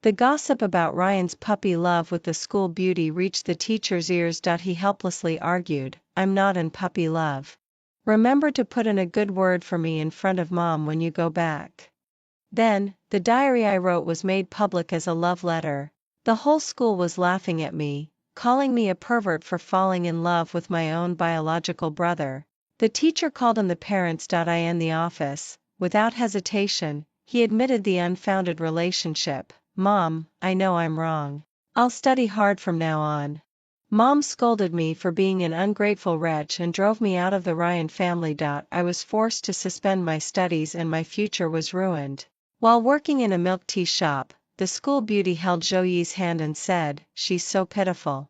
The gossip about Ryan's puppy love with the school beauty reached the teacher's ears. He helplessly argued, "I'm not in puppy love. Remember to put in a good word for me in front of Mom when you go back." Then, the diary I wrote was made public as a love letter. The whole school was laughing at me, calling me a pervert for falling in love with my own biological brother. The teacher called on the parents. In the office, without hesitation, he admitted the unfounded relationship. "Mom, I know I'm wrong. I'll study hard from now on." Mom scolded me for being an ungrateful wretch and drove me out of the Ryan family. I was forced to suspend my studies and my future was ruined. While working in a milk tea shop, the school beauty held Zhouyi's hand and said, "She's so pitiful.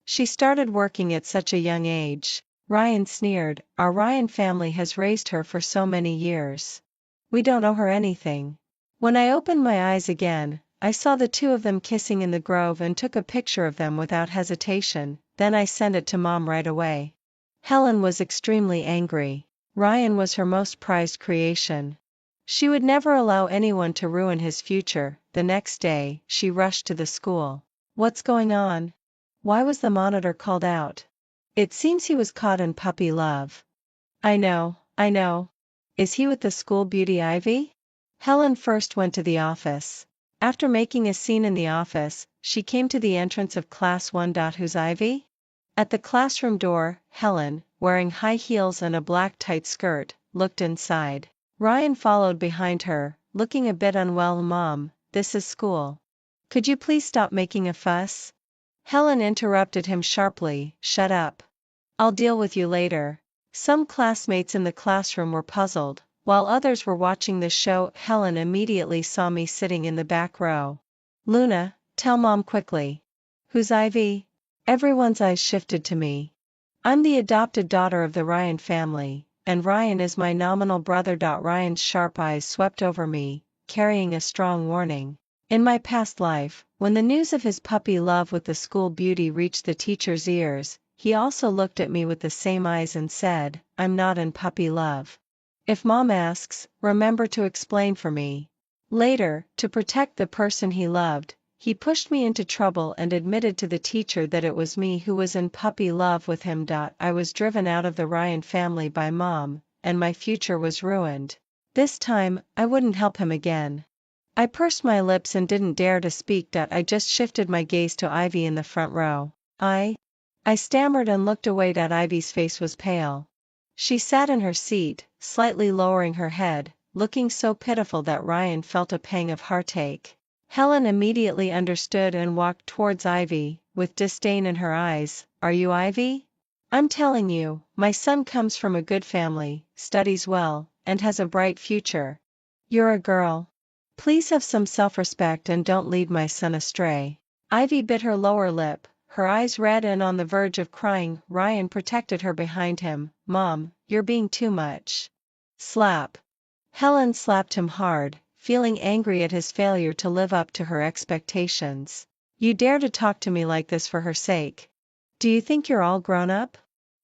She started working at such a young age." Ryan sneered, "Our Ryan family has raised her for so many years. We don't owe her anything." When I opened my eyes again, I saw the two of them kissing in the grove and took a picture of them without hesitation. Then I sent it to Mom right away. Helen was extremely angry. Ryan was her most prized creation. She would never allow anyone to ruin his future. The next day, she rushed to the school. "What's going on? Why was the monitor called out? It seems he was caught in puppy love." I know. Is he with the school beauty Ivy?" Helen first went to the office. After making a scene in the office, she came to the entrance of class 1. "Who's Ivy?" At the classroom door, Helen, wearing high heels and a black tight skirt, looked inside. Ryan followed behind her, looking a bit unwell. "Mom, this is school. Could you please stop making a fuss?" Helen interrupted him sharply, "Shut up. I'll deal with you later." Some classmates in the classroom were puzzled, while others were watching the show. Helen immediately saw me sitting in the back row. "Luna, tell Mom quickly. Who's Ivy?" Everyone's eyes shifted to me. "I'm the adopted daughter of the Ryan family, and Ryan is my nominal brother." Ryan's sharp eyes swept over me, carrying a strong warning. In my past life, when the news of his puppy love with the school beauty reached the teacher's ears, he also looked at me with the same eyes and said, "I'm not in puppy love. If Mom asks, remember to explain for me." Later, to protect the person he loved, he pushed me into trouble and admitted to the teacher that it was me who was in puppy love with him. I was driven out of the Ryan family by Mom, and my future was ruined. This time, I wouldn't help him again. I pursed my lips and didn't dare to speak. I just shifted my gaze to Ivy in the front row. I stammered and looked away. Ivy's face was pale. She sat in her seat, slightly lowering her head, looking so pitiful that Ryan felt a pang of heartache. Helen immediately understood and walked towards Ivy, with disdain in her eyes. "Are you Ivy? I'm telling you, my son comes from a good family, studies well, and has a bright future. You're a girl. Please have some self-respect and don't lead my son astray." Ivy bit her lower lip, her eyes red and on the verge of crying. Ryan protected her behind him. "Mom, you're being too much." Slap. Helen slapped him hard, feeling angry at his failure to live up to her expectations. "You dare to talk to me like this for her sake? Do you think you're all grown up?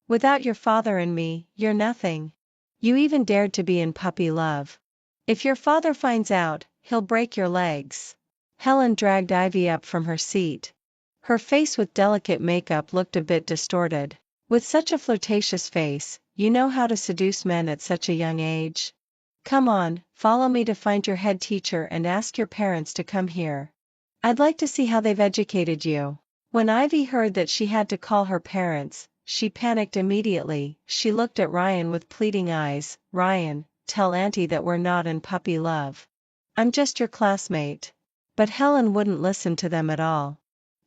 Without your father and me, you're nothing. You even dared to be in puppy love. If your father finds out, he'll break your legs." Helen dragged Ivy up from her seat. Her face with delicate makeup looked a bit distorted. "With such a flirtatious face, you know how to seduce men at such a young age? Come on, follow me to find your head teacher and ask your parents to come here. I'd like to see how they've educated you." When Ivy heard that she had to call her parents, she panicked immediately. She looked at Ryan with pleading eyes. "Ryan, tell Auntie that we're not in puppy love. I'm just your classmate." But Helen wouldn't listen to them at all.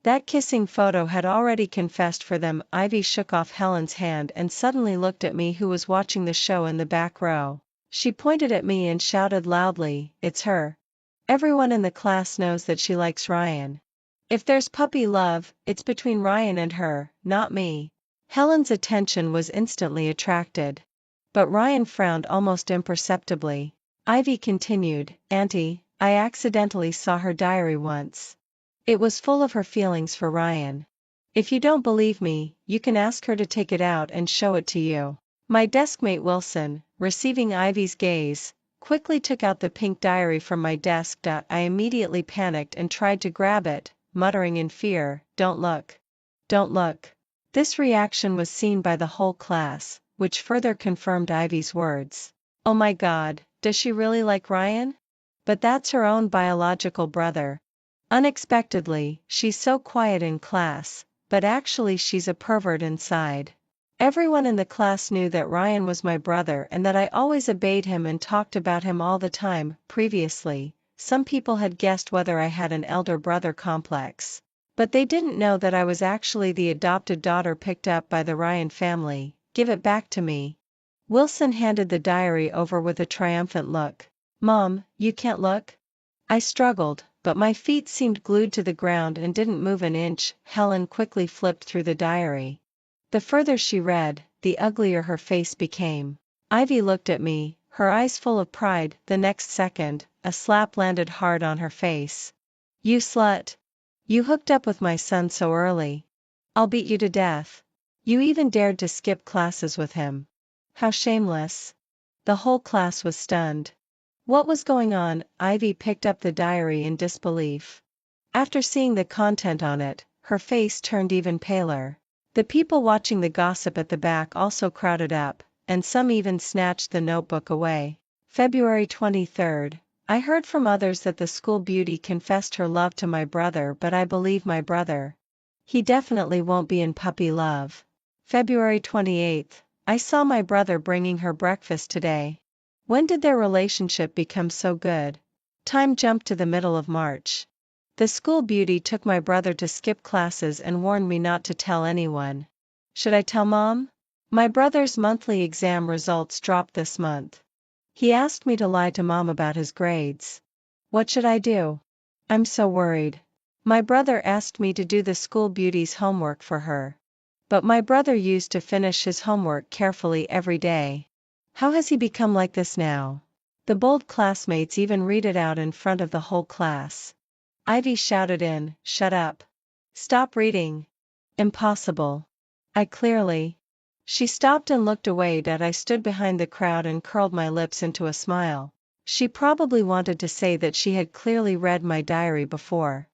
That kissing photo had already confessed for them. Ivy shook off Helen's hand and suddenly looked at me, who was watching the show in the back row. She pointed at me and shouted loudly, "It's her. Everyone in the class knows that she likes Ryan. If there's puppy love, it's between Ryan and her, not me." Helen's attention was instantly attracted. But Ryan frowned almost imperceptibly. Ivy continued, "Auntie, I accidentally saw her diary once. It was full of her feelings for Ryan. If you don't believe me, you can ask her to take it out and show it to you." My deskmate Wilson, receiving Ivy's gaze, quickly took out the pink diary from my desk. I immediately panicked and tried to grab it, muttering in fear, "Don't look. Don't look." This reaction was seen by the whole class, which further confirmed Ivy's words. Oh my God, does she really like Ryan? But that's her own biological brother. Unexpectedly, she's so quiet in class, but actually she's a pervert inside. Everyone in the class knew that Ryan was my brother and that I always obeyed him and talked about him all the time. Previously, some people had guessed whether I had an elder brother complex. But they didn't know that I was actually the adopted daughter picked up by the Ryan family. Give it back to me. Wilson handed the diary over with a triumphant look. Mom, you can't look? I struggled, but my feet seemed glued to the ground and didn't move an inch. Helen quickly flipped through the diary. The further she read, the uglier her face became. Ivy looked at me, her eyes full of pride. The next second, a slap landed hard on her face. You slut! You hooked up with my son so early. I'll beat you to death. You even dared to skip classes with him. How shameless. The whole class was stunned. What was going on? Ivy picked up the diary in disbelief. After seeing the content on it, her face turned even paler. The people watching the gossip at the back also crowded up, and some even snatched the notebook away. February 23rd. I heard from others that the school beauty confessed her love to my brother, but I believe my brother. He definitely won't be in puppy love. February 28th. I saw my brother bringing her breakfast today. When did their relationship become so good? Time jumped to the middle of March. The school beauty took my brother to skip classes and warned me not to tell anyone. Should I tell Mom? My brother's monthly exam results dropped this month. He asked me to lie to Mom about his grades. What should I do? I'm so worried. My brother asked me to do the school beauty's homework for her. But my brother used to finish his homework carefully every day. How has he become like this now? The bold classmates even read it out in front of the whole class. Ivy shouted in, "Shut up. Stop reading." Impossible. I clearly. She stopped and looked away. I stood behind the crowd and curled my lips into a smile. She probably wanted to say that she had clearly read my diary before.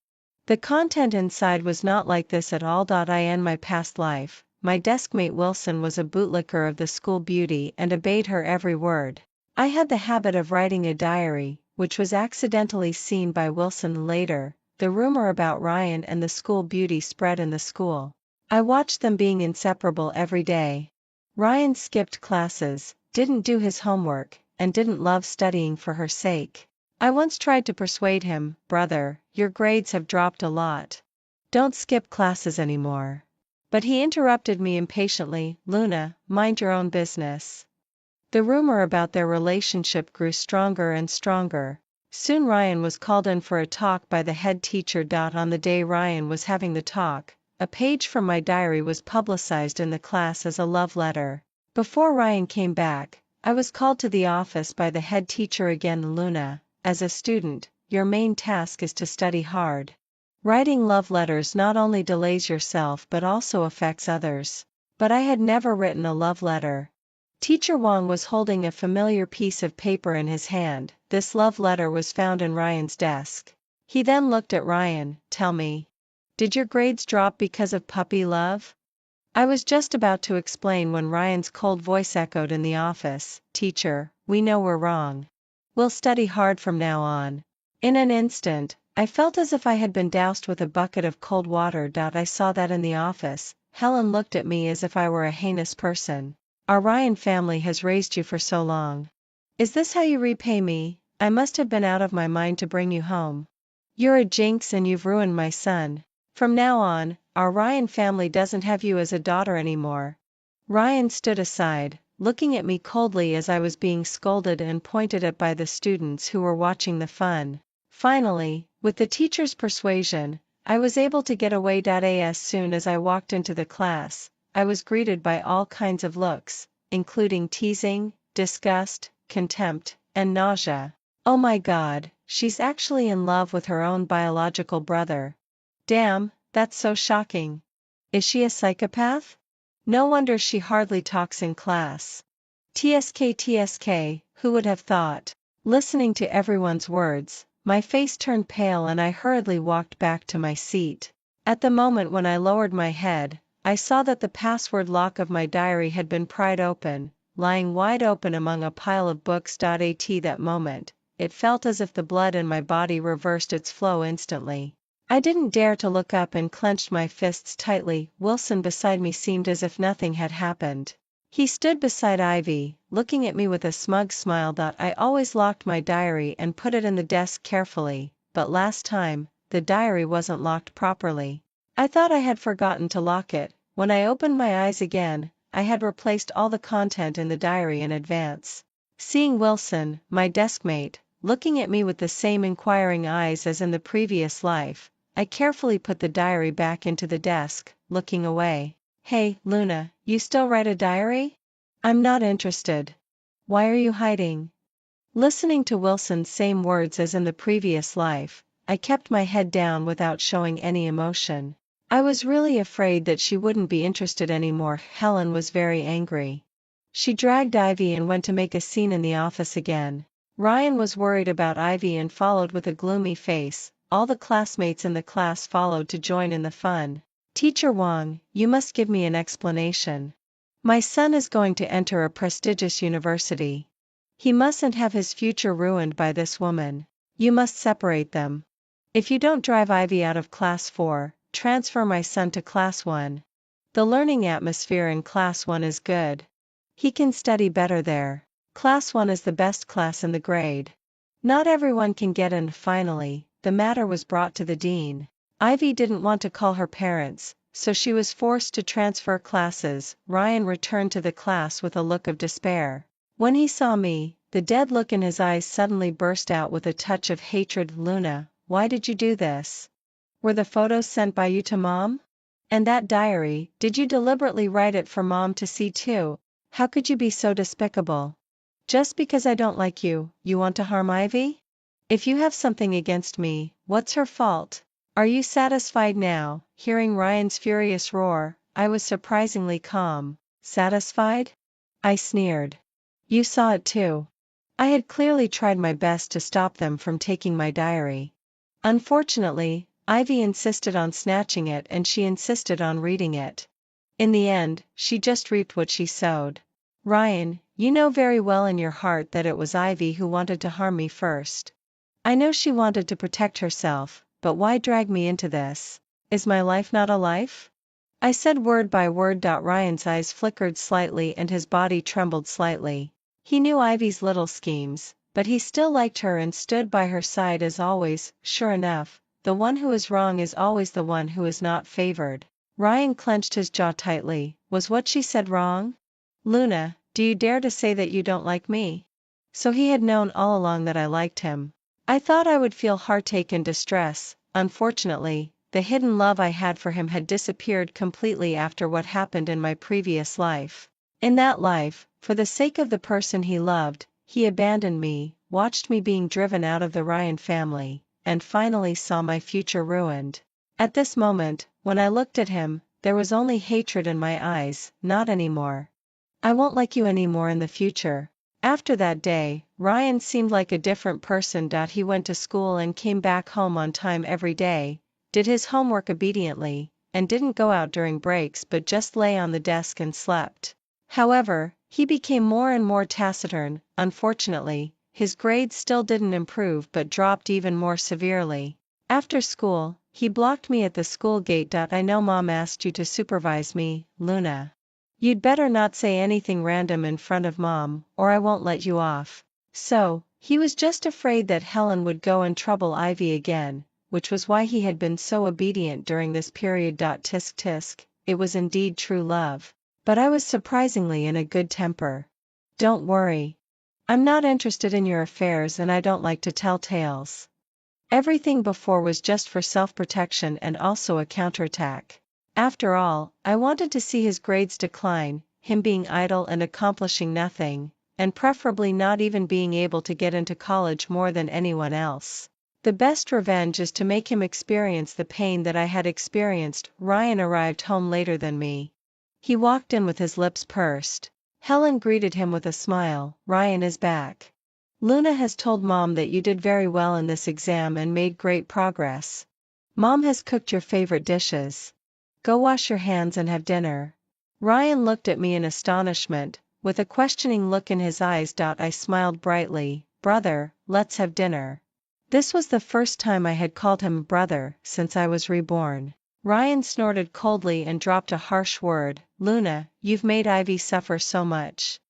The content inside was not like this at all. In my past life, my deskmate Wilson was a bootlicker of the school beauty and obeyed her every word. I had the habit of writing a diary, which was accidentally seen by Wilson later. The rumor about Ryan and the school beauty spread in the school. I watched them being inseparable every day. Ryan skipped classes, didn't do his homework, and didn't love studying for her sake. I once tried to persuade him, "Brother, your grades have dropped a lot. Don't skip classes anymore." But he interrupted me impatiently, "Luna, mind your own business." The rumor about their relationship grew stronger and stronger. Soon Ryan was called in for a talk by the head teacher. On the day Ryan was having the talk, a page from my diary was publicized in the class as a love letter. Before Ryan came back, I was called to the office by the head teacher again. "Luna, as a student, your main task is to study hard. Writing love letters not only delays yourself but also affects others." But I had never written a love letter. Teacher Wong was holding a familiar piece of paper in his hand. This love letter was found in Ryan's desk. He then looked at Ryan. "Tell me. Did your grades drop because of puppy love?" I was just about to explain when Ryan's cold voice echoed in the office. "Teacher, we know we're wrong. We'll study hard from now on." In an instant, I felt as if I had been doused with a bucket of cold water. I saw that in the office. Helen looked at me as if I were a heinous person. "Our Ryan family has raised you for so long. Is this how you repay me? I must have been out of my mind to bring you home. You're a jinx and you've ruined my son. From now on, our Ryan family doesn't have you as a daughter anymore." Ryan stood aside, looking at me coldly as I was being scolded and pointed at by the students who were watching the fun. Finally, with the teacher's persuasion, I was able to get away. As soon as I walked into the class, I was greeted by all kinds of looks, including teasing, disgust, contempt, and nausea. Oh my God, she's actually in love with her own biological brother. Damn, that's so shocking. Is she a psychopath? No wonder she hardly talks in class. TSK, who would have thought? Listening to everyone's words, my face turned pale and I hurriedly walked back to my seat. At the moment when I lowered my head, I saw that the password lock of my diary had been pried open, lying wide open among a pile of books. At that moment, it felt as if the blood in my body reversed its flow instantly. I didn't dare to look up and clenched my fists tightly. Wilson beside me seemed as if nothing had happened. He stood beside Ivy, looking at me with a smug smile. I always locked my diary and put it in the desk carefully, but last time, the diary wasn't locked properly. I thought I had forgotten to lock it. When I opened my eyes again, I had replaced all the content in the diary in advance. Seeing Wilson, my deskmate, looking at me with the same inquiring eyes as in the previous life, I carefully put the diary back into the desk, looking away. Hey, Luna, you still write a diary? I'm not interested. Why are you hiding? Listening to Wilson's same words as in the previous life, I kept my head down without showing any emotion. I was really afraid that she wouldn't be interested anymore. Helen was very angry. She dragged Ivy and went to make a scene in the office again. Ryan was worried about Ivy and followed with a gloomy face. All the classmates in the class followed to join in the fun. Teacher Wang, you must give me an explanation. My son is going to enter a prestigious university. He mustn't have his future ruined by this woman. You must separate them. If you don't drive Ivy out of class 4, transfer my son to class 1. The learning atmosphere in class 1 is good. He can study better there. Class 1 is the best class in the grade. Not everyone can get in. Finally, the matter was brought to the dean. Ivy didn't want to call her parents, so she was forced to transfer classes. Ryan returned to the class with a look of despair. When he saw me, the dead look in his eyes suddenly burst out with a touch of hatred. Luna, why did you do this? Were the photos sent by you to Mom? And that diary, did you deliberately write it for Mom to see too? How could you be so despicable? Just because I don't like you, you want to harm Ivy? If you have something against me, what's her fault? Are you satisfied now? Hearing Ryan's furious roar, I was surprisingly calm. Satisfied? I sneered. You saw it too. I had clearly tried my best to stop them from taking my diary. Unfortunately, Ivy insisted on snatching it and she insisted on reading it. In the end, she just reaped what she sowed. Ryan, you know very well in your heart that it was Ivy who wanted to harm me first. I know she wanted to protect herself, but why drag me into this? Is my life not a life? I said word by word. Ryan's eyes flickered slightly and his body trembled slightly. He knew Ivy's little schemes, but he still liked her and stood by her side as always. Sure enough, the one who is wrong is always the one who is not favored. Ryan clenched his jaw tightly. Was what she said wrong? Luna, do you dare to say that you don't like me? So he had known all along that I liked him. I thought I would feel heartache and distress. Unfortunately, the hidden love I had for him had disappeared completely after what happened in my previous life. In that life, for the sake of the person he loved, he abandoned me, watched me being driven out of the Ryan family, and finally saw my future ruined. At this moment, when I looked at him, there was only hatred in my eyes. Not anymore. I won't like you anymore in the future. After that day, Ryan seemed like a different person. He went to school and came back home on time every day, did his homework obediently, and didn't go out during breaks but just lay on the desk and slept. However, he became more and more taciturn. Unfortunately, his grades still didn't improve but dropped even more severely. After school, he blocked me at the school gate. I know Mom asked you to supervise me, Luna. You'd better not say anything random in front of Mom, or I won't let you off. So, he was just afraid that Helen would go and trouble Ivy again, which was why he had been so obedient during this period. Tisk tisk, it was indeed true love. But I was surprisingly in a good temper. Don't worry. I'm not interested in your affairs and I don't like to tell tales. Everything before was just for self-protection and also a counterattack. After all, I wanted to see his grades decline, him being idle and accomplishing nothing, and preferably not even being able to get into college more than anyone else. The best revenge is to make him experience the pain that I had experienced. Ryan arrived home later than me. He walked in with his lips pursed. Helen greeted him with a smile. Ryan is back. Luna has told Mom that you did very well in this exam and made great progress. Mom has cooked your favorite dishes. Go wash your hands and have dinner. Ryan looked at me in astonishment, with a questioning look in his eyes. I smiled brightly. Brother, let's have dinner. This was the first time I had called him brother since I was reborn. Ryan snorted coldly and dropped a harsh word. Luna, you've made Ivy suffer so much.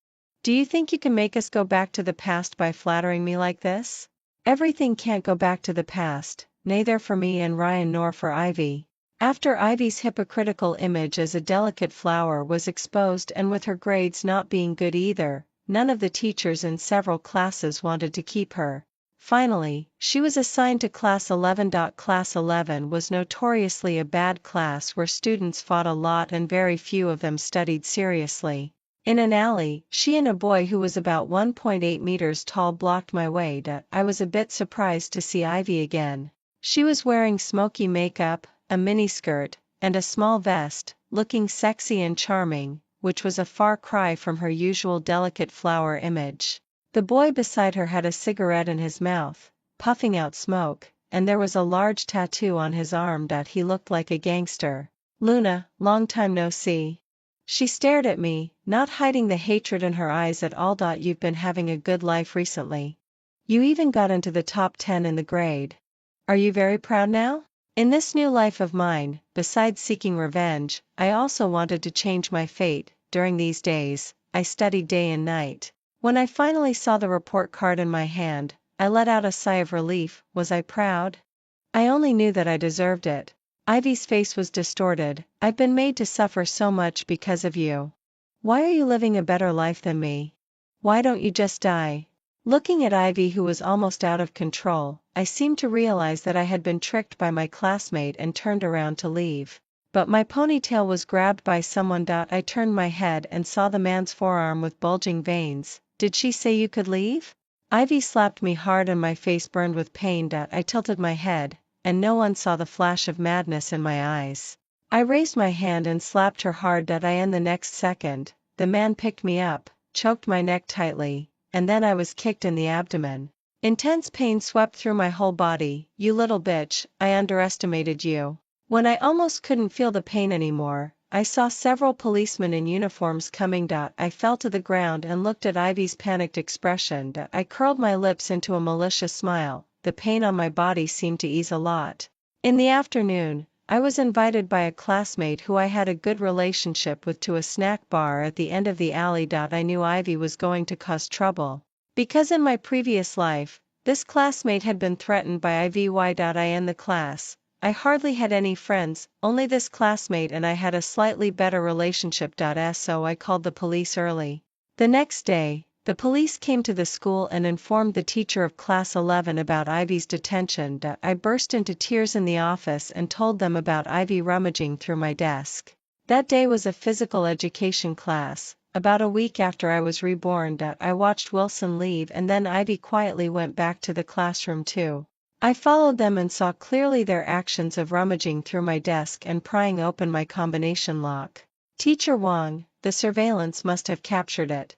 Do you think you can make us go back to the past by flattering me like this? Everything can't go back to the past, neither for me and Ryan nor for Ivy. After Ivy's hypocritical image as a delicate flower was exposed, and with her grades not being good either, none of the teachers in several classes wanted to keep her. Finally, she was assigned to Class 11. Class 11 was notoriously a bad class where students fought a lot and very few of them studied seriously. In an alley, she and a boy who was about 1.8 meters tall blocked my way. I was a bit surprised to see Ivy again. She was wearing smoky makeup, a miniskirt, and a small vest, looking sexy and charming, which was a far cry from her usual delicate flower image. The boy beside her had a cigarette in his mouth, puffing out smoke, and there was a large tattoo on his arm. He looked like a gangster. Luna, long time no see. She stared at me, not hiding the hatred in her eyes at all. You've been having a good life recently. You even got into the top 10 in the grade. Are you very proud now? In this new life of mine, besides seeking revenge, I also wanted to change my fate. During these days, I studied day and night. When I finally saw the report card in my hand, I let out a sigh of relief. Was I proud? I only knew that I deserved it. Ivy's face was distorted. I've been made to suffer so much because of you. Why are you living a better life than me? Why don't you just die? Looking at Ivy, who was almost out of control, I seemed to realize that I had been tricked by my classmate and turned around to leave. But my ponytail was grabbed by someone. I turned my head and saw the man's forearm with bulging veins. Did she say you could leave? Ivy slapped me hard and my face burned with pain. I tilted my head, and no one saw the flash of madness in my eyes. I raised my hand and slapped her hard. And the next second, the man picked me up, choked my neck tightly, and then I was kicked in the abdomen. Intense pain swept through my whole body. You little bitch, I underestimated you. When I almost couldn't feel the pain anymore, I saw several policemen in uniforms coming. I fell to the ground and looked at Ivy's panicked expression. I curled my lips into a malicious smile. The pain on my body seemed to ease a lot. In the afternoon, I was invited by a classmate who I had a good relationship with to a snack bar at the end of the alley. I knew Ivy was going to cause trouble. Because in my previous life, this classmate had been threatened by Ivy. In the class, I hardly had any friends, only this classmate, and I had a slightly better relationship. So I called the police early. The next day, the police came to the school and informed the teacher of Class 11 about Ivy's detention. I burst into tears in the office and told them about Ivy rummaging through my desk. That day was a physical education class. About a week after I was reborn. I watched Wilson leave, and then Ivy quietly went back to the classroom too. I followed them and saw clearly their actions of rummaging through my desk and prying open my combination lock. Teacher Wong, the surveillance must have captured it.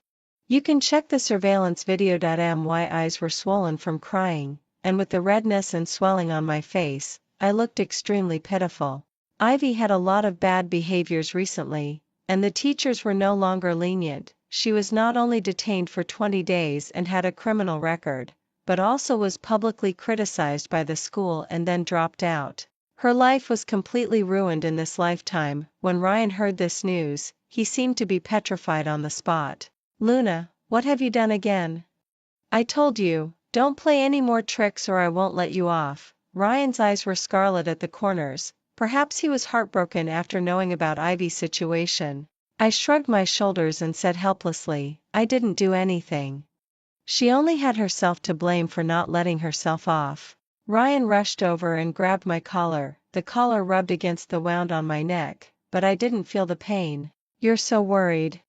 You can check the surveillance video. My eyes were swollen from crying, and with the redness and swelling on my face, I looked extremely pitiful. Ivy had a lot of bad behaviors recently, and the teachers were no longer lenient. She was not only detained for 20 days and had a criminal record, but also was publicly criticized by the school and then dropped out. Her life was completely ruined in this lifetime. When Ryan heard this news, he seemed to be petrified on the spot. Luna, what have you done again? I told you, don't play any more tricks or I won't let you off. Ryan's eyes were scarlet at the corners. Perhaps he was heartbroken after knowing about Ivy's situation. I shrugged my shoulders and said helplessly, I didn't do anything. She only had herself to blame for not letting herself off. Ryan rushed over and grabbed my collar. The collar rubbed against the wound on my neck, but I didn't feel the pain. You're so worried.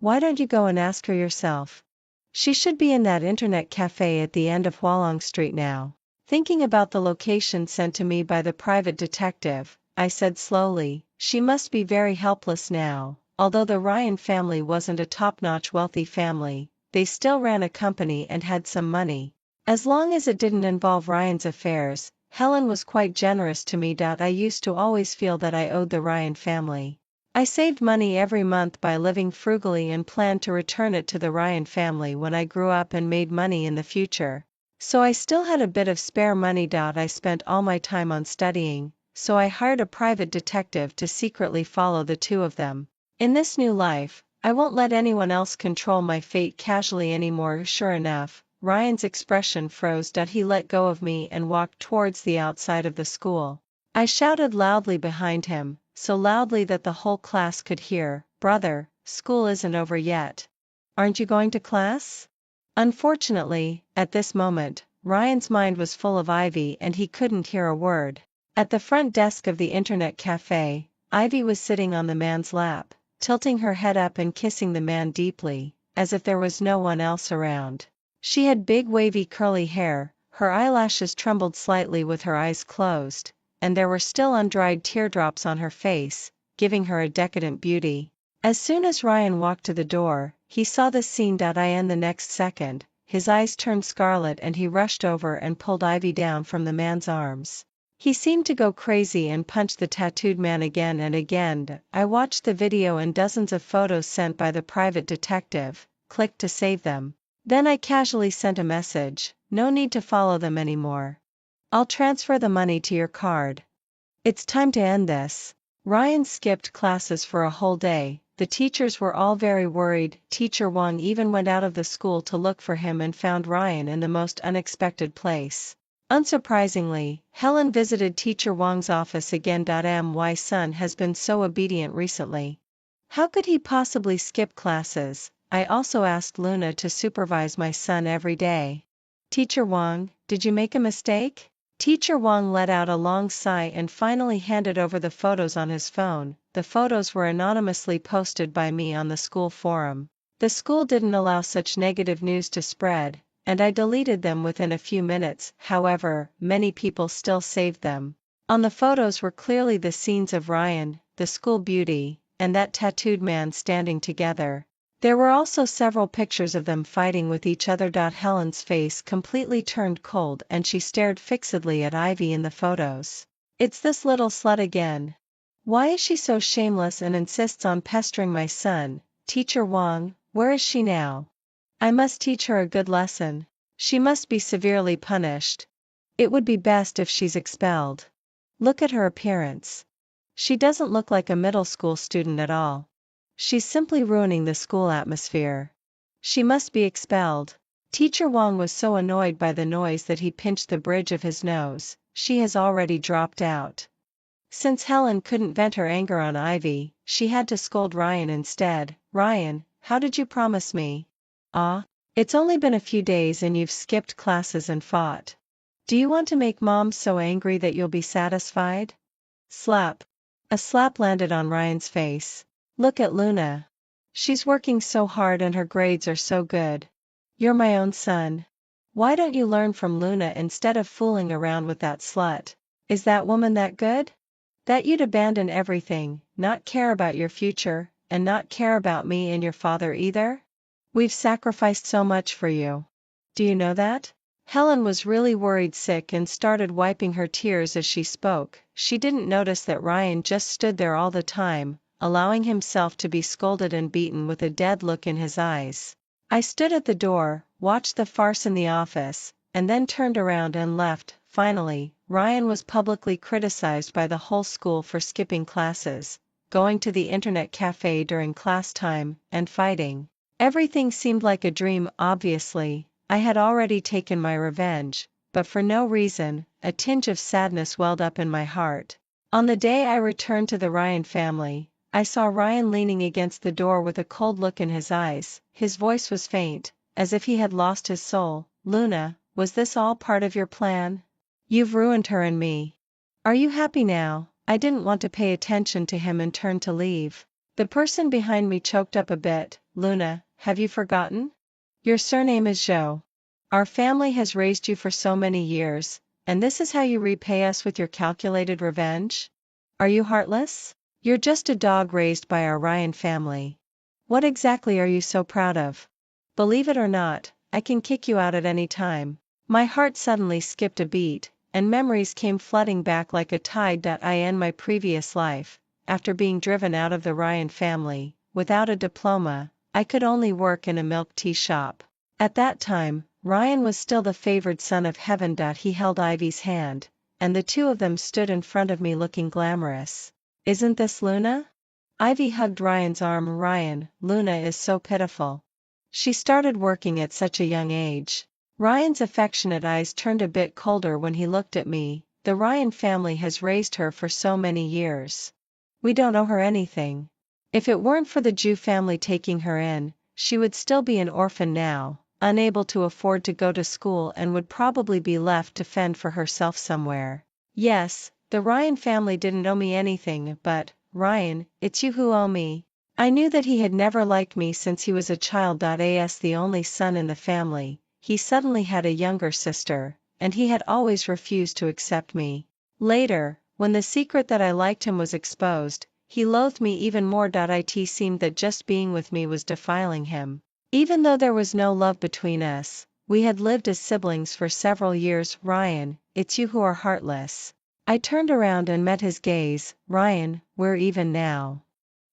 Why don't you go and ask her yourself? She should be in that internet cafe at the end of Hualong Street now. Thinking about the location sent to me by the private detective, I said slowly, she must be very helpless now. Although the Ryan family wasn't a top-notch wealthy family, they still ran a company and had some money. As long as it didn't involve Ryan's affairs, Helen was quite generous to me. I used to always feel that I owed the Ryan family. I saved money every month by living frugally and planned to return it to the Ryan family when I grew up and made money in the future. So I still had a bit of spare money. I spent all my time on studying, so I hired a private detective to secretly follow the two of them. In this new life, I won't let anyone else control my fate casually anymore. Sure enough, Ryan's expression froze. He let go of me and walked towards the outside of the school. I shouted loudly behind him, so loudly that the whole class could hear, "Brother, school isn't over yet. Aren't you going to class?" Unfortunately, at this moment, Ryan's mind was full of Ivy and he couldn't hear a word. At the front desk of the internet cafe, Ivy was sitting on the man's lap, tilting her head up and kissing the man deeply, as if there was no one else around. She had big wavy curly hair, her eyelashes trembled slightly with her eyes closed, and there were still undried teardrops on her face, giving her a decadent beauty. As soon as Ryan walked to the door, he saw the scene. And the next second, his eyes turned scarlet and he rushed over and pulled Ivy down from the man's arms. He seemed to go crazy and punched the tattooed man again and again. I watched the video and dozens of photos sent by the private detective, clicked to save them. Then I casually sent a message, "No need to follow them anymore. I'll transfer the money to your card. It's time to end this." Ryan skipped classes for a whole day. The teachers were all very worried. Teacher Wang even went out of the school to look for him and found Ryan in the most unexpected place. Unsurprisingly, Helen visited Teacher Wang's office again. My son has been so obedient recently. How could he possibly skip classes? I also asked Luna to supervise my son every day. Teacher Wang, did you make a mistake? Teacher Wang let out a long sigh and finally handed over the photos on his phone. The photos were anonymously posted by me on the school forum. The school didn't allow such negative news to spread, and I deleted them within a few minutes. However, many people still saved them. On the photos were clearly the scenes of Ryan, the school beauty, and that tattooed man standing together. There were also several pictures of them fighting with each other. Helen's face completely turned cold and she stared fixedly at Ivy in the photos. It's this little slut again. Why is she so shameless and insists on pestering my son? Teacher Wang, where is she now? I must teach her a good lesson. She must be severely punished. It would be best if she's expelled. Look at her appearance. She doesn't look like a middle school student at all. She's simply ruining the school atmosphere. She must be expelled. Teacher Wang was so annoyed by the noise that he pinched the bridge of his nose. She has already dropped out. Since Helen couldn't vent her anger on Ivy, she had to scold Ryan instead. Ryan, how did you promise me? It's only been a few days and you've skipped classes and fought. Do you want to make Mom so angry that you'll be satisfied? Slap. A slap landed on Ryan's face. Look at Luna. She's working so hard and her grades are so good. You're my own son. Why don't you learn from Luna instead of fooling around with that slut? Is that woman that good? That you'd abandon everything, not care about your future, and not care about me and your father either? We've sacrificed so much for you. Do you know that? Helen was really worried sick and started wiping her tears as she spoke. She didn't notice that Ryan just stood there all the time, allowing himself to be scolded and beaten with a dead look in his eyes. I stood at the door, watched the farce in the office, and then turned around and left. Finally, Ryan was publicly criticized by the whole school for skipping classes, going to the internet cafe during class time, and fighting. Everything seemed like a dream. Obviously, I had already taken my revenge, but for no reason, a tinge of sadness welled up in my heart. On the day I returned to the Ryan family, I saw Ryan leaning against the door with a cold look in his eyes. His voice was faint, as if he had lost his soul. Luna, was this all part of your plan? You've ruined her and me. Are you happy now? I didn't want to pay attention to him and turned to leave. The person behind me choked up a bit. Luna, have you forgotten? Your surname is Zhou. Our family has raised you for so many years, and this is how you repay us with your calculated revenge? Are you heartless? You're just a dog raised by our Ryan family. What exactly are you so proud of? Believe it or not, I can kick you out at any time. My heart suddenly skipped a beat, and memories came flooding back like a tide. In my previous life, after being driven out of the Ryan family, without a diploma, I could only work in a milk tea shop. At that time, Ryan was still the favored son of heaven. He held Ivy's hand, and the two of them stood in front of me looking glamorous. Isn't this Luna? Ivy hugged Ryan's arm. Ryan, Luna is so pitiful. She started working at such a young age. Ryan's affectionate eyes turned a bit colder when he looked at me. The Ryan family has raised her for so many years. We don't owe her anything. If it weren't for the Jew family taking her in, she would still be an orphan now, unable to afford to go to school, and would probably be left to fend for herself somewhere. Yes, the Ryan family didn't owe me anything, but, Ryan, it's you who owe me. I knew that he had never liked me since he was a child. As the only son in the family, he suddenly had a younger sister, and he had always refused to accept me. Later, when the secret that I liked him was exposed, he loathed me even more. It seemed that just being with me was defiling him. Even though there was no love between us, we had lived as siblings for several years. Ryan, it's you who are heartless. I turned around and met his gaze. Ryan, we're even now.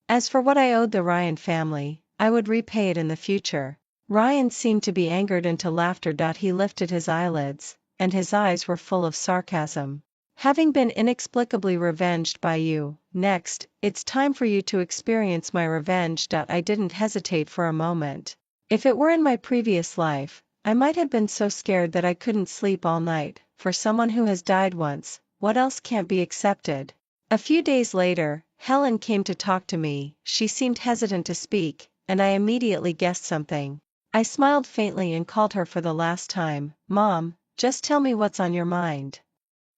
As for what I owed the Ryan family, I would repay it in the future. Ryan seemed to be angered into laughter. He lifted his eyelids, and his eyes were full of sarcasm. Having been inexplicably revenged by you, next, it's time for you to experience my revenge. I didn't hesitate for a moment. If it were in my previous life, I might have been so scared that I couldn't sleep all night. For someone who has died once, what else can't be accepted? A few days later, Helen came to talk to me. She seemed hesitant to speak, and I immediately guessed something. I smiled faintly and called her for the last time. Mom, just tell me what's on your mind.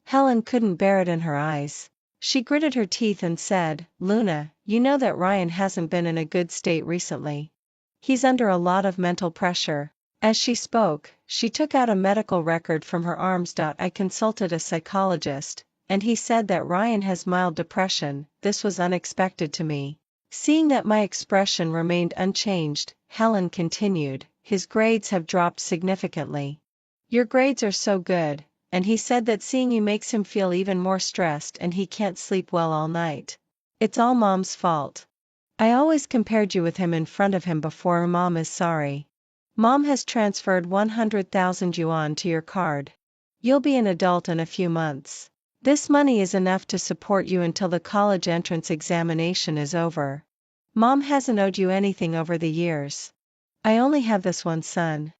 Helen couldn't bear it in her eyes. She gritted her teeth and said, Luna, you know that Ryan hasn't been in a good state recently. He's under a lot of mental pressure. As she spoke, she took out a medical record from her arms. I consulted a psychologist, and he said that Ryan has mild depression. This was unexpected to me. Seeing that my expression remained unchanged, Helen continued, his grades have dropped significantly. Your grades are so good, and he said that seeing you makes him feel even more stressed and he can't sleep well all night. It's all Mom's fault. I always compared you with him in front of him before. Mom is sorry. Mom has transferred 100,000 yuan to your card. You'll be an adult in a few months. This money is enough to support you until the college entrance examination is over. Mom hasn't owed you anything over the years. I only have this one son.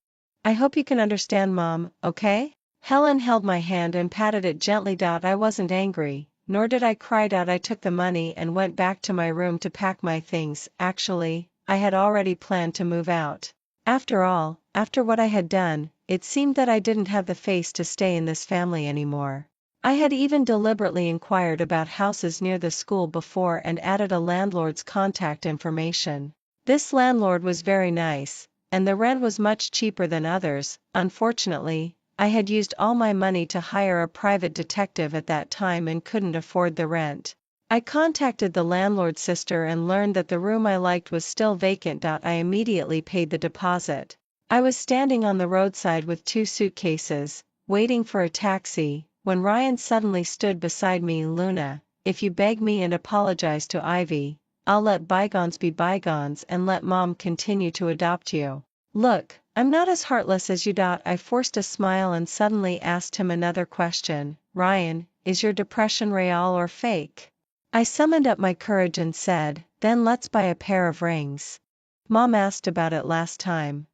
I hope you can understand, Mom, okay? Helen held my hand and patted it gently. I wasn't angry, nor did I cry. I took the money and went back to my room to pack my things. Actually, I had already planned to move out. After all, after what I had done, it seemed that I didn't have the face to stay in this family anymore. I had even deliberately inquired about houses near the school before and added a landlord's contact information. This landlord was very nice, and the rent was much cheaper than others. Unfortunately, I had used all my money to hire a private detective at that time and couldn't afford the rent. I contacted the landlord's sister and learned that the room I liked was still vacant. I immediately paid the deposit. I was standing on the roadside with 2 suitcases, waiting for a taxi, when Ryan suddenly stood beside me. Luna, if you beg me and apologize to Ivy, I'll let bygones be bygones and let Mom continue to adopt you. Look, I'm not as heartless as you. I forced a smile and suddenly asked him another question. Ryan, is your depression real or fake? I summoned up my courage and said, then let's buy a pair of rings. Mom asked about it last time.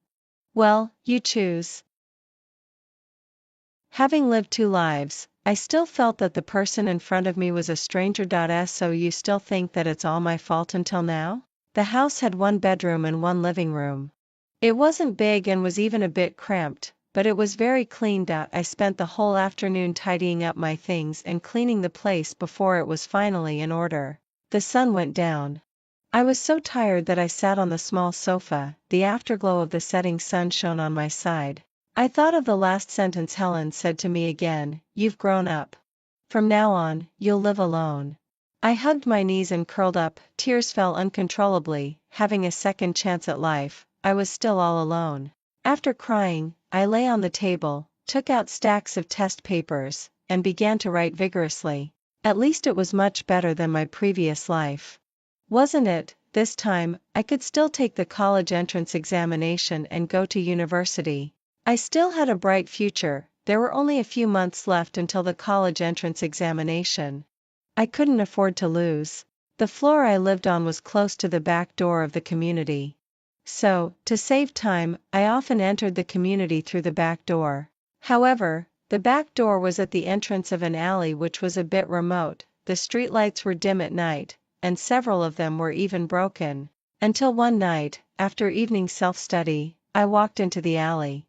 Well, you choose. Having lived 2 lives, I still felt that the person in front of me was a stranger. So you still think that it's all my fault until now? The house had 1 bedroom and 1 living room. It wasn't big and was even a bit cramped, but it was very clean. I spent the whole afternoon tidying up my things and cleaning the place before it was finally in order. The sun went down. I was so tired that I sat on the small sofa. The afterglow of the setting sun shone on my side. I thought of the last sentence Helen said to me again, you've grown up. From now on, you'll live alone. I hugged my knees and curled up. Tears fell uncontrollably. Having a second chance at life, I was still all alone. After crying, I lay on the table, took out stacks of test papers, and began to write vigorously. At least it was much better than my previous life. Wasn't it? This time, I could still take the college entrance examination and go to university. I still had a bright future. There were only a few months left until the college entrance examination. I couldn't afford to lose. The floor I lived on was close to the back door of the community. So, to save time, I often entered the community through the back door. However, the back door was at the entrance of an alley which was a bit remote, the streetlights were dim at night, and several of them were even broken. Until one night, after evening self-study, I walked into the alley.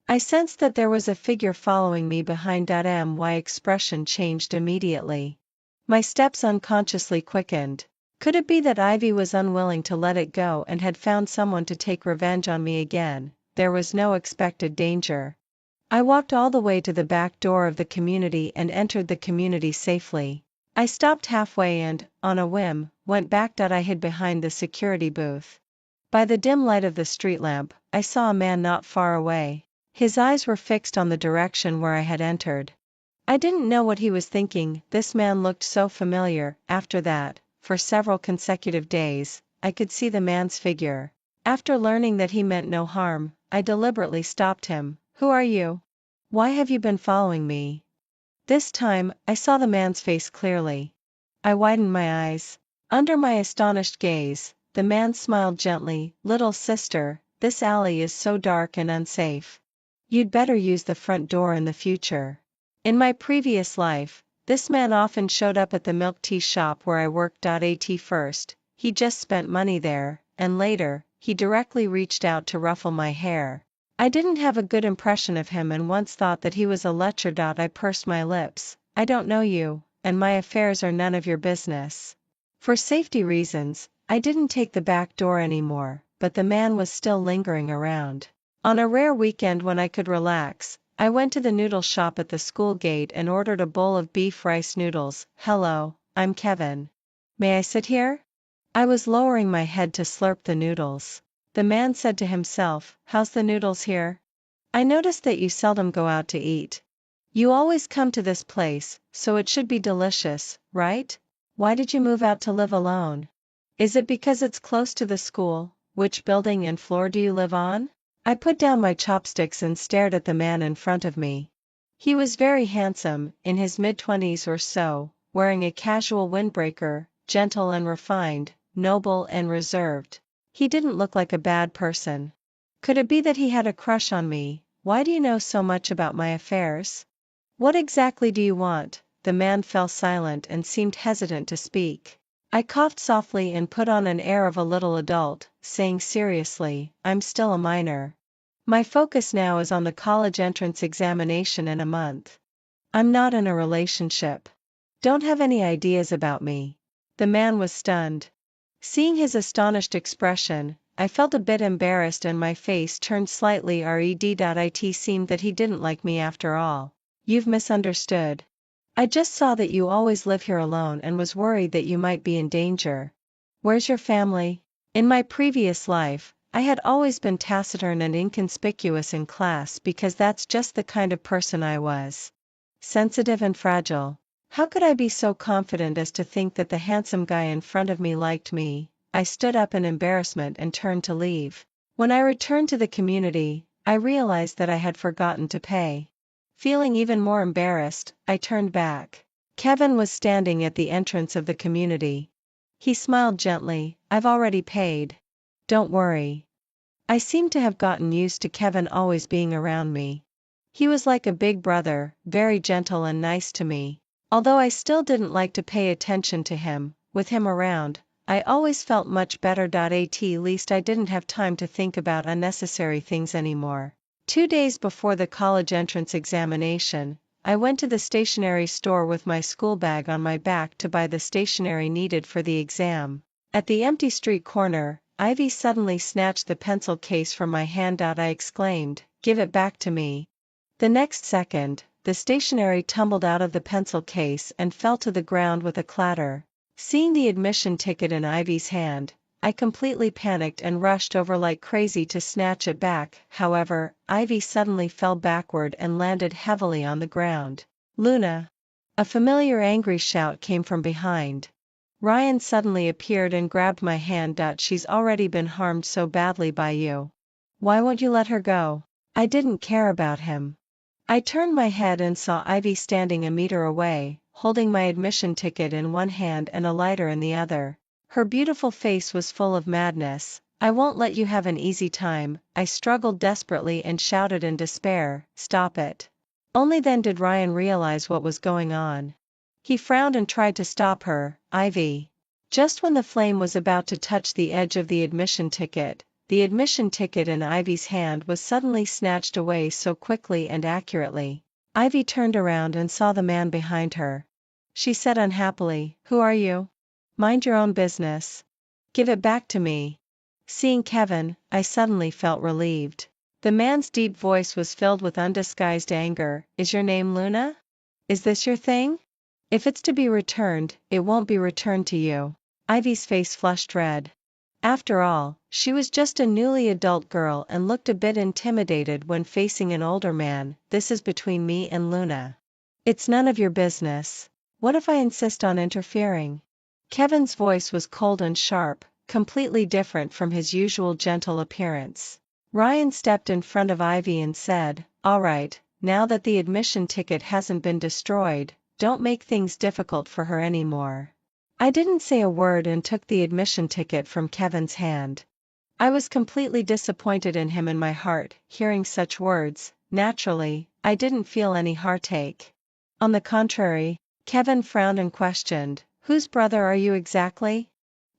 I sensed that there was a figure following me behind. My expression changed immediately. My steps unconsciously quickened. Could it be that Ivy was unwilling to let it go and had found someone to take revenge on me again? There was no expected danger. I walked all the way to the back door of the community and entered the community safely. I stopped halfway and, on a whim, went back. I hid behind the security booth. By the dim light of the street lamp, I saw a man not far away. His eyes were fixed on the direction where I had entered. I didn't know what he was thinking. This man looked so familiar. After that, for several consecutive days, I could see the man's figure. After learning that he meant no harm, I deliberately stopped him. Who are you? Why have you been following me? This time, I saw the man's face clearly. I widened my eyes. Under my astonished gaze, the man smiled gently. Little sister, this alley is so dark and unsafe. You'd better use the front door in the future. In my previous life, this man often showed up at the milk tea shop where I worked. At first, he just spent money there, and later, he directly reached out to ruffle my hair. I didn't have a good impression of him and once thought that he was a lecher. I pursed my lips. I don't know you, and my affairs are none of your business. For safety reasons, I didn't take the back door anymore, but the man was still lingering around. On a rare weekend when I could relax, I went to the noodle shop at the school gate and ordered a bowl of beef rice noodles. Hello, I'm Kevin. May I sit here? I was lowering my head to slurp the noodles. The man said to himself, how's the noodles here? I noticed that you seldom go out to eat. You always come to this place, so it should be delicious, right? Why did you move out to live alone? Is it because it's close to the school? Which building and floor do you live on? I put down my chopsticks and stared at the man in front of me. He was very handsome, in his mid-20s or so, wearing a casual windbreaker, gentle and refined, noble and reserved. He didn't look like a bad person. Could it be that he had a crush on me? Why do you know so much about my affairs? What exactly do you want? The man fell silent and seemed hesitant to speak. I coughed softly and put on an air of a little adult, saying seriously, I'm still a minor. My focus now is on the college entrance examination in a month. I'm not in a relationship. Don't have any ideas about me. The man was stunned. Seeing his astonished expression, I felt a bit embarrassed and my face turned slightly red. It seemed that he didn't like me after all. You've misunderstood. I just saw that you always live here alone and was worried that you might be in danger. Where's your family? In my previous life, I had always been taciturn and inconspicuous in class because that's just the kind of person I was. Sensitive and fragile. How could I be so confident as to think that the handsome guy in front of me liked me? I stood up in embarrassment and turned to leave. When I returned to the community, I realized that I had forgotten to pay. Feeling even more embarrassed, I turned back. Kevin was standing at the entrance of the community. He smiled gently. I've already paid. Don't worry. I seemed to have gotten used to Kevin always being around me. He was like a big brother, very gentle and nice to me. Although I still didn't like to pay attention to him, with him around, I always felt much better. At least I didn't have time to think about unnecessary things anymore. 2 days before the college entrance examination, I went to the stationery store with my school bag on my back to buy the stationery needed for the exam. At the empty street corner, Ivy suddenly snatched the pencil case from my hand. I exclaimed, "Give it back to me." The next second, the stationery tumbled out of the pencil case and fell to the ground with a clatter. Seeing the admission ticket in Ivy's hand, I completely panicked and rushed over like crazy to snatch it back. However, Ivy suddenly fell backward and landed heavily on the ground. Luna! A familiar angry shout came from behind. Ryan suddenly appeared and grabbed my hand. She's already been harmed so badly by you. Why won't you let her go? I didn't care about him. I turned my head and saw Ivy standing a meter away, holding my admission ticket in one hand and a lighter in the other. Her beautiful face was full of madness. I won't let you have an easy time, I struggled desperately and shouted in despair, stop it. Only then did Ryan realize what was going on. He frowned and tried to stop her. Ivy. Just when the flame was about to touch the edge of the admission ticket in Ivy's hand was suddenly snatched away so quickly and accurately. Ivy turned around and saw the man behind her. She said unhappily, who are you? Mind your own business. Give it back to me. Seeing Kevin, I suddenly felt relieved. The man's deep voice was filled with undisguised anger. Is your name Luna? Is this your thing? If it's to be returned, it won't be returned to you. Ivy's face flushed red. After all, she was just a newly adult girl and looked a bit intimidated when facing an older man. This is between me and Luna. It's none of your business. What if I insist on interfering? Kevin's voice was cold and sharp, completely different from his usual gentle appearance. Ryan stepped in front of Ivy and said, all right, now that the admission ticket hasn't been destroyed, don't make things difficult for her anymore. I didn't say a word and took the admission ticket from Kevin's hand. I was completely disappointed in him in my heart, hearing such words. Naturally, I didn't feel any heartache. On the contrary, Kevin frowned and questioned, whose brother are you exactly?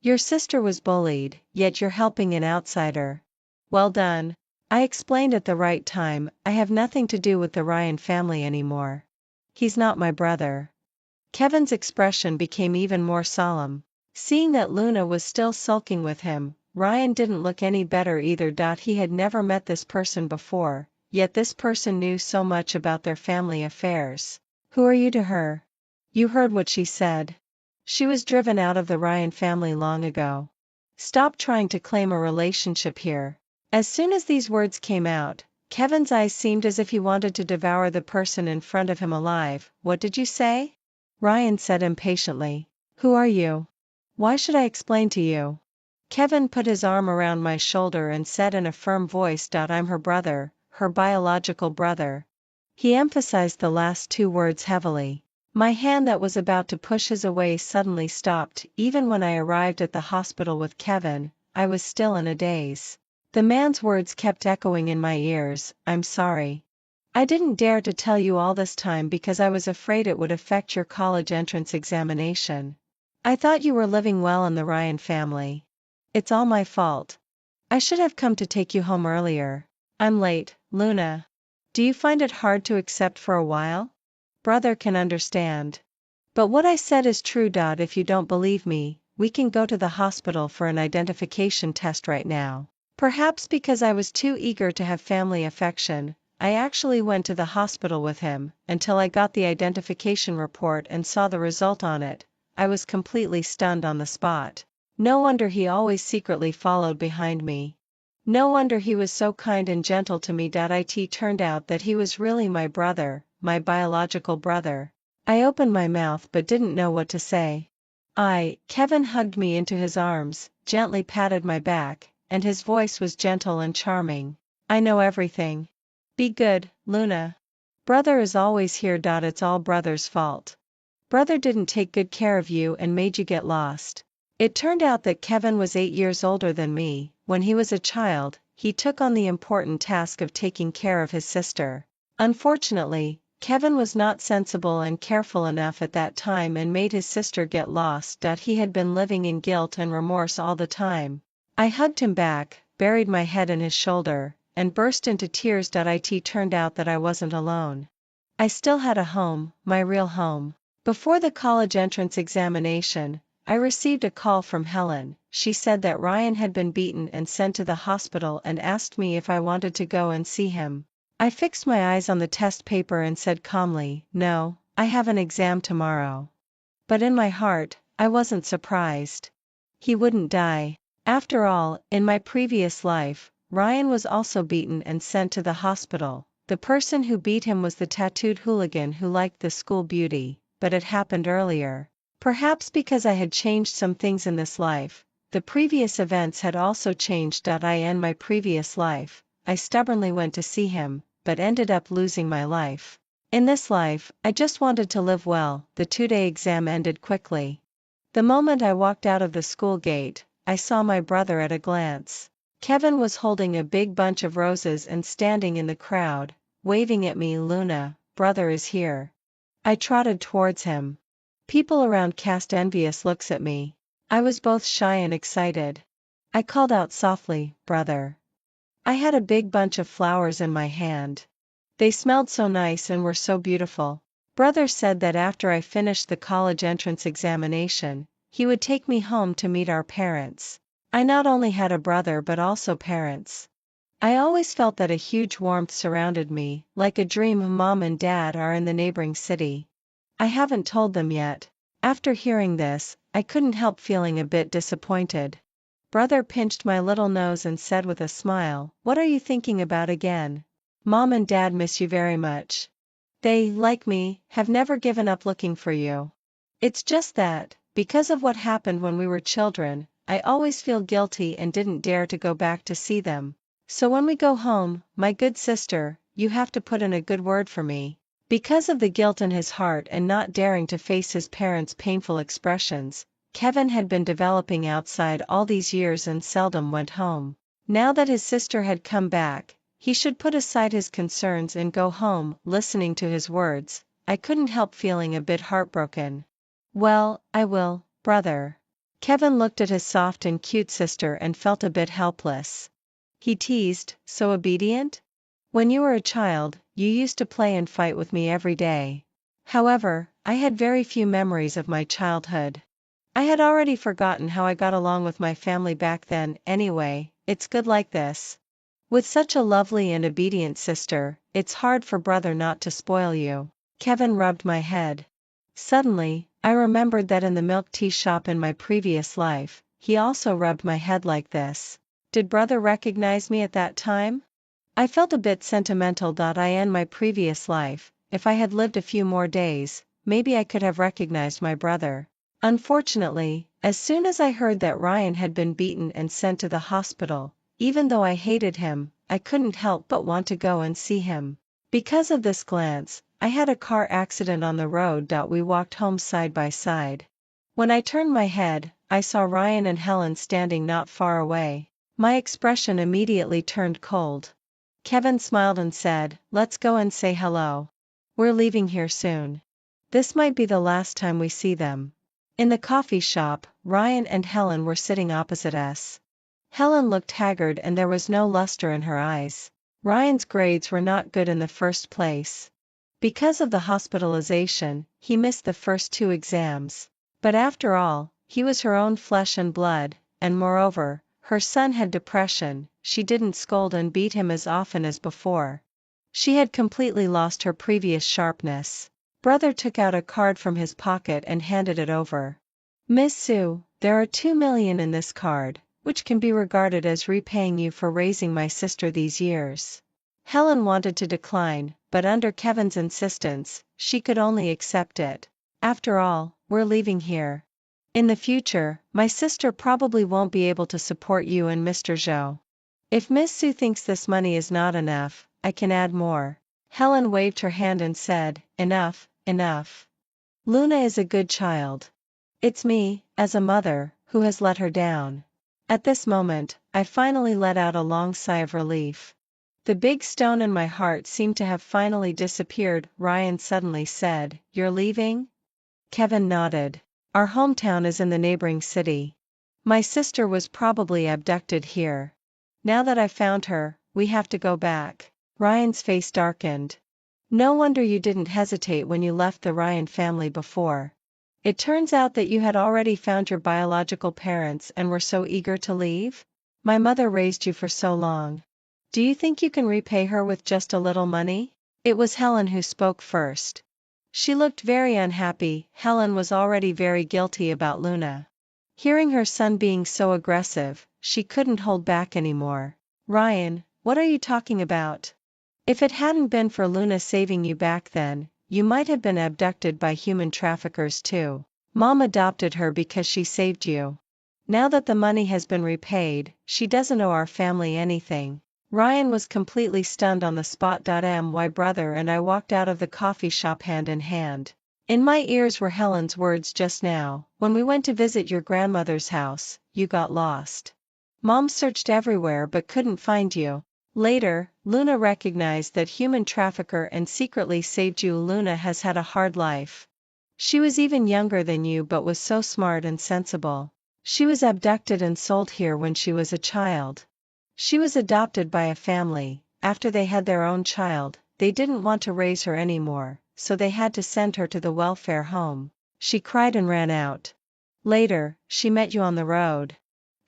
Your sister was bullied, yet you're helping an outsider. Well done. I explained at the right time, I have nothing to do with the Ryan family anymore. He's not my brother. Kevin's expression became even more solemn. Seeing that Luna was still sulking with him, Ryan didn't look any better either. He had never met this person before, yet this person knew so much about their family affairs. Who are you to her? You heard what she said. She was driven out of the Ryan family long ago. Stop trying to claim a relationship here. As soon as these words came out, Kevin's eyes seemed as if he wanted to devour the person in front of him alive. What did you say? Ryan said impatiently. Who are you? Why should I explain to you? Kevin put his arm around my shoulder and said in a firm voice, I'm her brother, her biological brother. He emphasized the last two words heavily. My hand that was about to push his away suddenly stopped. Even when I arrived at the hospital with Kevin, I was still in a daze. The man's words kept echoing in my ears, I'm sorry. I didn't dare to tell you all this time because I was afraid it would affect your college entrance examination. I thought you were living well in the Ryan family. It's all my fault. I should have come to take you home earlier. I'm late, Luna. Do you find it hard to accept for a while? Brother can understand. But what I said is true. If you don't believe me, we can go to the hospital for an identification test right now. Perhaps because I was too eager to have family affection, I actually went to the hospital with him. Until I got the identification report and saw the result on it, I was completely stunned on the spot. No wonder he always secretly followed behind me. No wonder he was so kind and gentle to me. It turned out that he was really my brother, my biological brother. I opened my mouth but didn't know what to say. Kevin hugged me into his arms, gently patted my back, and his voice was gentle and charming. I know everything. Be good, Luna. Brother is always here. It's all brother's fault. Brother didn't take good care of you and made you get lost. It turned out that Kevin was 8 years older than me. When he was a child, he took on the important task of taking care of his sister. Unfortunately, Kevin was not sensible and careful enough at that time and made his sister get lost. He had been living in guilt and remorse all the time. I hugged him back, buried my head in his shoulder, and burst into tears. It turned out that I wasn't alone. I still had a home, my real home. Before the college entrance examination, I received a call from Helen. She said that Ryan had been beaten and sent to the hospital and asked me if I wanted to go and see him. I fixed my eyes on the test paper and said calmly, no, I have an exam tomorrow. But in my heart, I wasn't surprised. He wouldn't die. After all, in my previous life, Ryan was also beaten and sent to the hospital. The person who beat him was the tattooed hooligan who liked the school beauty, but it happened earlier. Perhaps because I had changed some things in this life, the previous events had also changed. In my previous life, I stubbornly went to see him, but ended up losing my life. In this life, I just wanted to live well. The 2-day exam ended quickly. The moment I walked out of the school gate, I saw my brother at a glance. Kevin was holding a big bunch of roses and standing in the crowd, waving at me. Luna, brother is here. I trotted towards him. People around cast envious looks at me. I was both shy and excited. I called out softly, brother. I had a big bunch of flowers in my hand. They smelled so nice and were so beautiful. Brother said that after I finished the college entrance examination, he would take me home to meet our parents. I not only had a brother but also parents. I always felt that a huge warmth surrounded me, like a dream. Mom and Dad are in the neighboring city. I haven't told them yet. After hearing this, I couldn't help feeling a bit disappointed. Brother pinched my little nose and said with a smile, "What are you thinking about again? Mom and Dad miss you very much. They, like me, have never given up looking for you. It's just that, because of what happened when we were children, I always feel guilty and didn't dare to go back to see them. So when we go home, my good sister, you have to put in a good word for me." Because of the guilt in his heart and not daring to face his parents' painful expressions, Kevin had been developing outside all these years and seldom went home. Now that his sister had come back, he should put aside his concerns and go home. Listening to his words, I couldn't help feeling a bit heartbroken. "Well, I will, brother." Kevin looked at his soft and cute sister and felt a bit helpless. He teased, "So obedient? When you were a child, you used to play and fight with me every day." However, I had very few memories of my childhood. I had already forgotten how I got along with my family back then. Anyway, it's good like this. With such a lovely and obedient sister, it's hard for brother not to spoil you. Kevin rubbed my head. Suddenly, I remembered that in the milk tea shop in my previous life, he also rubbed my head like this. Did brother recognize me at that time? I felt a bit sentimental. In my previous life, if I had lived a few more days, maybe I could have recognized my brother. Unfortunately, as soon as I heard that Ryan had been beaten and sent to the hospital, even though I hated him, I couldn't help but want to go and see him. Because of this glance, I had a car accident on the road. We walked home side by side. When I turned my head, I saw Ryan and Helen standing not far away. My expression immediately turned cold. Kevin smiled and said, "Let's go and say hello. We're leaving here soon. This might be the last time we see them." In the coffee shop, Ryan and Helen were sitting opposite us. Helen looked haggard and there was no luster in her eyes. Ryan's grades were not good in the first place. Because of the hospitalization, he missed the first 2 exams. But after all, he was her own flesh and blood, and moreover, her son had depression. She didn't scold and beat him as often as before. She had completely lost her previous sharpness. Brother took out a card from his pocket and handed it over. "Miss Sue, there are 2 million in this card, which can be regarded as repaying you for raising my sister these years." Helen wanted to decline, but under Kevin's insistence, she could only accept it. "After all, we're leaving here. In the future, my sister probably won't be able to support you and Mr. Zhou. If Miss Sue thinks this money is not enough, I can add more." Helen waved her hand and said, "Enough, enough. Luna is a good child. It's me, as a mother, who has let her down." At this moment, I finally let out a long sigh of relief. The big stone in my heart seemed to have finally disappeared. Ryan suddenly said, "You're leaving?" Kevin nodded. "Our hometown is in the neighboring city. My sister was probably abducted here. Now that I found her, we have to go back." Ryan's face darkened. "No wonder you didn't hesitate when you left the Ryan family before. It turns out that you had already found your biological parents and were so eager to leave? My mother raised you for so long. Do you think you can repay her with just a little money?" It was Helen who spoke first. She looked very unhappy. Helen was already very guilty about Luna. Hearing her son being so aggressive, she couldn't hold back anymore. Ryan, what are you talking about? If it hadn't been for Luna saving you back then, you might have been abducted by human traffickers too. Mom adopted her because she saved you. Now that the money has been repaid, she doesn't owe our family anything. Ryan was completely stunned on the spot. My brother and I walked out of the coffee shop hand in hand. In my ears were Helen's words just now, when we went to visit your grandmother's house, you got lost. Mom searched everywhere but couldn't find you. Later, Luna recognized that human trafficker and secretly saved you. Luna has had a hard life. She was even younger than you but was so smart and sensible. She was abducted and sold here when she was a child. She was adopted by a family. After they had their own child, they didn't want to raise her anymore, so they had to send her to the welfare home. She cried and ran out. Later, she met you on the road.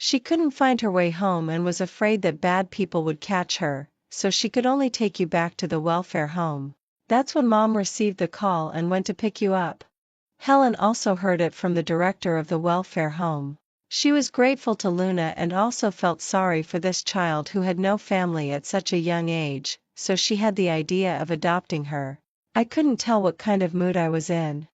She couldn't find her way home and was afraid that bad people would catch her, so she could only take you back to the welfare home. That's when Mom received the call and went to pick you up. Helen also heard it from the director of the welfare home. She was grateful to Luna and also felt sorry for this child who had no family at such a young age, so she had the idea of adopting her. I couldn't tell what kind of mood I was in.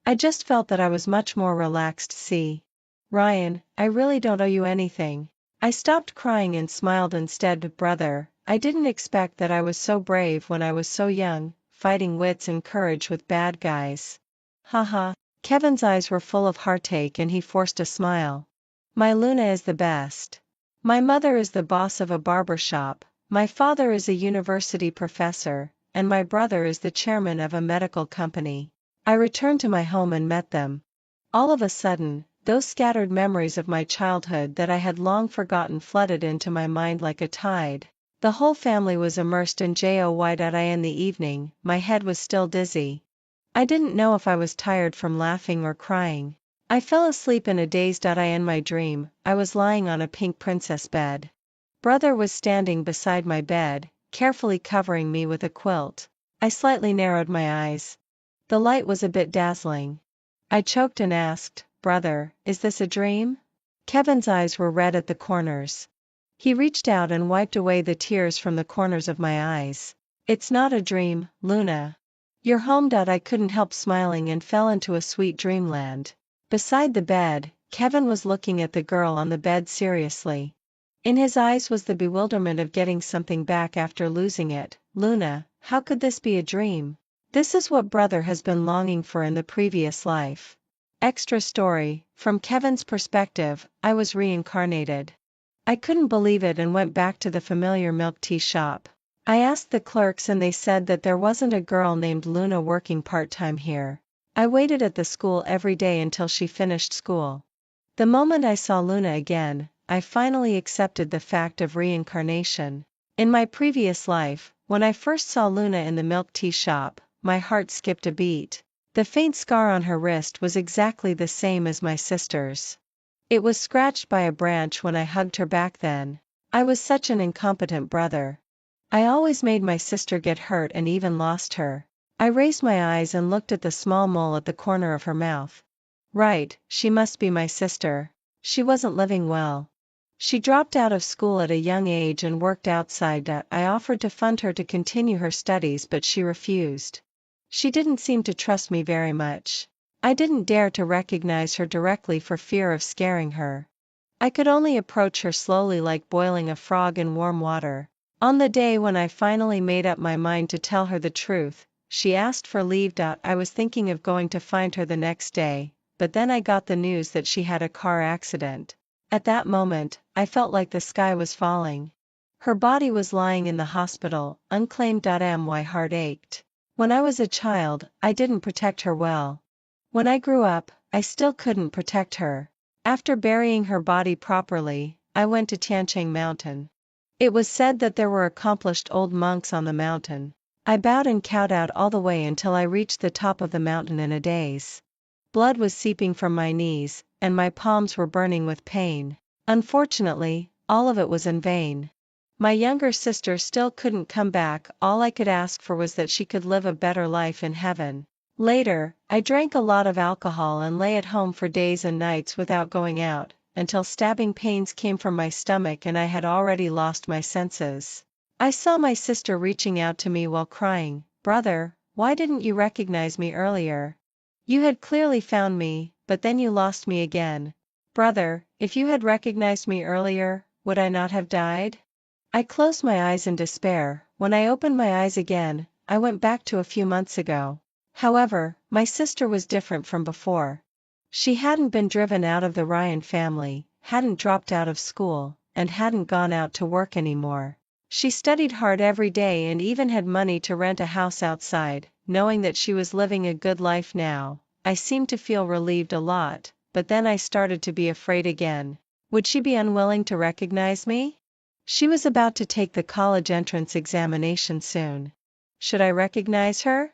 I just felt that I was much more relaxed. See, Ryan, I really don't owe you anything. I stopped crying and smiled instead. Brother, I didn't expect that I was so brave when I was so young, fighting wits and courage with bad guys. Haha. Kevin's eyes were full of heartache and he forced a smile. My Luna is the best. My mother is the boss of a barber shop, my father is a university professor, and my brother is the chairman of a medical company. I returned to my home and met them. All of a sudden, those scattered memories of my childhood that I had long forgotten flooded into my mind like a tide. The whole family was immersed in joy. In the evening, my head was still dizzy. I didn't know if I was tired from laughing or crying. I fell asleep in a daze. In my dream, I was lying on a pink princess bed. Brother was standing beside my bed, carefully covering me with a quilt. I slightly narrowed my eyes. The light was a bit dazzling. I choked and asked, Brother, is this a dream? Kevin's eyes were red at the corners. He reached out and wiped away the tears from the corners of my eyes. It's not a dream, Luna. You're home. I couldn't help smiling and fell into a sweet dreamland. Beside the bed, Kevin was looking at the girl on the bed seriously. In his eyes was the bewilderment of getting something back after losing it. Luna, how could this be a dream? This is what brother has been longing for in the previous life. Extra story, from Kevin's perspective, I was reincarnated. I couldn't believe it and went back to the familiar milk tea shop. I asked the clerks and they said that there wasn't a girl named Luna working part-time here. I waited at the school every day until she finished school. The moment I saw Luna again, I finally accepted the fact of reincarnation. In my previous life, when I first saw Luna in the milk tea shop, my heart skipped a beat. The faint scar on her wrist was exactly the same as my sister's. It was scratched by a branch when I hugged her back then. I was such an incompetent brother. I always made my sister get hurt and even lost her. I raised my eyes and looked at the small mole at the corner of her mouth. Right, she must be my sister. She wasn't living well. She dropped out of school at a young age and worked outside. I offered to fund her to continue her studies but she refused. She didn't seem to trust me very much. I didn't dare to recognize her directly for fear of scaring her. I could only approach her slowly like boiling a frog in warm water. On the day when I finally made up my mind to tell her the truth, she asked for leave. I was thinking of going to find her the next day, but then I got the news that she had a car accident. At that moment, I felt like the sky was falling. Her body was lying in the hospital, unclaimed. My heart ached. When I was a child, I didn't protect her well. When I grew up, I still couldn't protect her. After burying her body properly, I went to Tiancheng Mountain. It was said that there were accomplished old monks on the mountain. I bowed and kowtowed all the way until I reached the top of the mountain in a daze. Blood was seeping from my knees, and my palms were burning with pain. Unfortunately, all of it was in vain. My younger sister still couldn't come back. All I could ask for was that she could live a better life in heaven. Later, I drank a lot of alcohol and lay at home for days and nights without going out, until stabbing pains came from my stomach and I had already lost my senses. I saw my sister reaching out to me while crying, "Brother, why didn't you recognize me earlier? You had clearly found me, but then you lost me again. Brother, if you had recognized me earlier, would I not have died?" I closed my eyes in despair. When I opened my eyes again, I went back to a few months ago. However, my sister was different from before. She hadn't been driven out of the Ryan family, hadn't dropped out of school, and hadn't gone out to work anymore. She studied hard every day and even had money to rent a house outside. Knowing that she was living a good life now, I seemed to feel relieved a lot, but then I started to be afraid again. Would she be unwilling to recognize me? She was about to take the college entrance examination soon. Should I recognize her?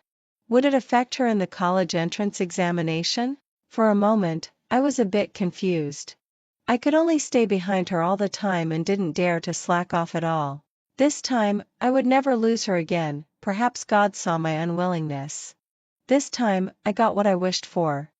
Would it affect her in the college entrance examination? For a moment, I was a bit confused. I could only stay behind her all the time and didn't dare to slack off at all. This time, I would never lose her again. Perhaps God saw my unwillingness. This time, I got what I wished for.